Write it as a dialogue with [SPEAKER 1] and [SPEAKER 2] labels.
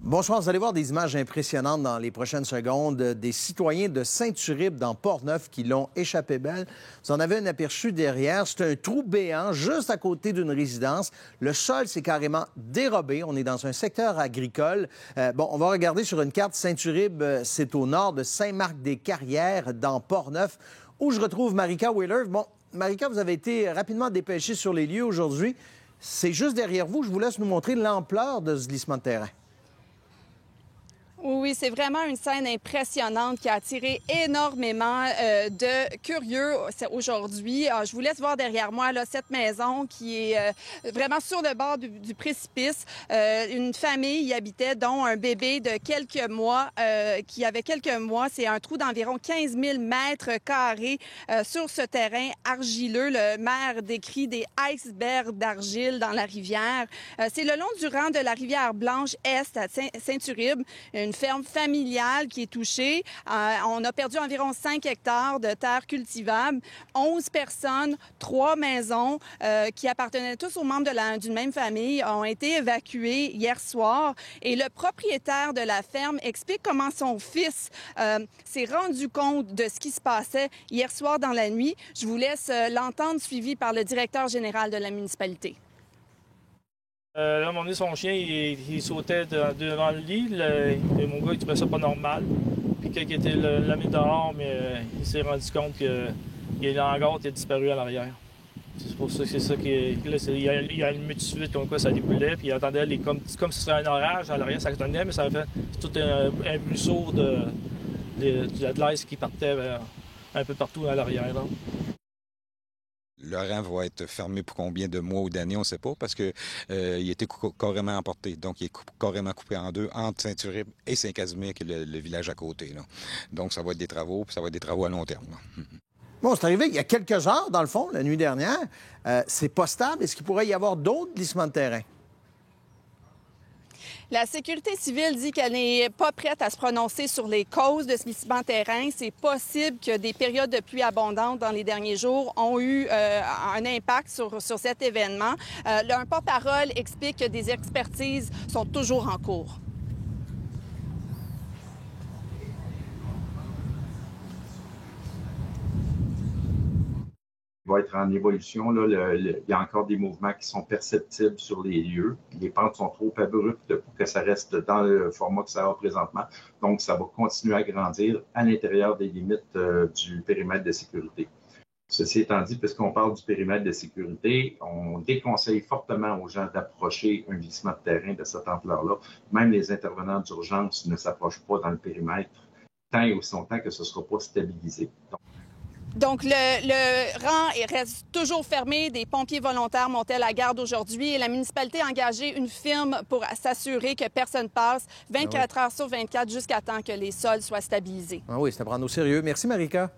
[SPEAKER 1] Bonsoir, vous allez voir des images impressionnantes dans les prochaines secondes. Des citoyens de Saint-Uribe dans Portneuf qui l'ont échappé belle. Vous en avez un aperçu derrière. C'est un trou béant juste à côté d'une résidence. Le sol s'est carrément dérobé. On est dans un secteur agricole. On va regarder sur une carte. Saint-Uribe, c'est au nord de Saint-Marc-des-Carrières dans Portneuf, où je retrouve Marika Wheeler. Bon, Marika, vous avez été rapidement dépêchée sur les lieux aujourd'hui. C'est juste derrière vous. Je vous laisse nous montrer l'ampleur de ce glissement de terrain.
[SPEAKER 2] Oui, c'est vraiment une scène impressionnante qui a attiré énormément de curieux aujourd'hui. Je vous laisse voir derrière moi là, cette maison qui est vraiment sur le bord du précipice. Une famille y habitait, dont un bébé de quelques mois qui avait quelques mois. C'est un trou d'environ 15 000 mètres carrés sur ce terrain argileux. Le maire décrit des icebergs d'argile dans la rivière. C'est le long du rang de la rivière Blanche-Est à Saint-Uribe, une ferme familiale qui est touchée. On a perdu environ 5 hectares de terres cultivables, 11 personnes, 3 maisons qui appartenaient tous aux membres d'une même famille ont été évacuées hier soir. Et le propriétaire de la ferme explique comment son fils s'est rendu compte de ce qui se passait hier soir dans la nuit. Je vous laisse l'entendre, suivi par le directeur général de la municipalité.
[SPEAKER 3] Là, à un moment donné, son chien, il sautait devant le lit. Et mon gars, il trouvait ça pas normal. Puis quand il était l'a mis dehors, mais il s'est rendu compte que l'hangar était disparu à l'arrière. C'est pour ça que c'est ça qui là, il a allumé tout de suite comme quoi ça déboulait. Puis il attendait comme si c'était un orage à l'arrière, ça tonnait, mais ça avait fait tout un buisseau de l'aise qui partait un peu partout à l'arrière. Là.
[SPEAKER 4] Le rang va être fermé pour combien de mois ou d'années, on ne sait pas, parce qu'il était carrément emporté. Donc, il est carrément coupé en deux entre Saint-Uribe et Saint-Casimir, qui est le village à côté. Là. Donc, ça va être des travaux, puis ça va être des travaux à long terme. Là.
[SPEAKER 1] Bon, c'est arrivé il y a quelques heures, dans le fond, la nuit dernière. C'est pas stable. Est-ce qu'il pourrait y avoir d'autres glissements de terrain?
[SPEAKER 2] La sécurité civile dit qu'elle n'est pas prête à se prononcer sur les causes de ce glissement de terrain. C'est possible que des périodes de pluie abondantes dans les derniers jours ont eu un impact sur cet événement. Un porte-parole explique que des expertises sont toujours en cours.
[SPEAKER 5] Va être en évolution. Là, il y a encore des mouvements qui sont perceptibles sur les lieux. Les pentes sont trop abruptes pour que ça reste dans le format que ça a présentement. Donc, ça va continuer à grandir à l'intérieur des limites du périmètre de sécurité. Ceci étant dit, puisqu'on parle du périmètre de sécurité, on déconseille fortement aux gens d'approcher un glissement de terrain de cette ampleur-là. Même les intervenants d'urgence ne s'approchent pas dans le périmètre tant et aussi longtemps que ce ne sera pas stabilisé.
[SPEAKER 2] Donc, le rang reste toujours fermé. Des pompiers volontaires montaient la garde aujourd'hui et la municipalité a engagé une firme pour s'assurer que personne passe 24 heures sur 24 jusqu'à temps que les sols soient stabilisés.
[SPEAKER 1] Ah oui, c'est à prendre au sérieux. Merci, Marika.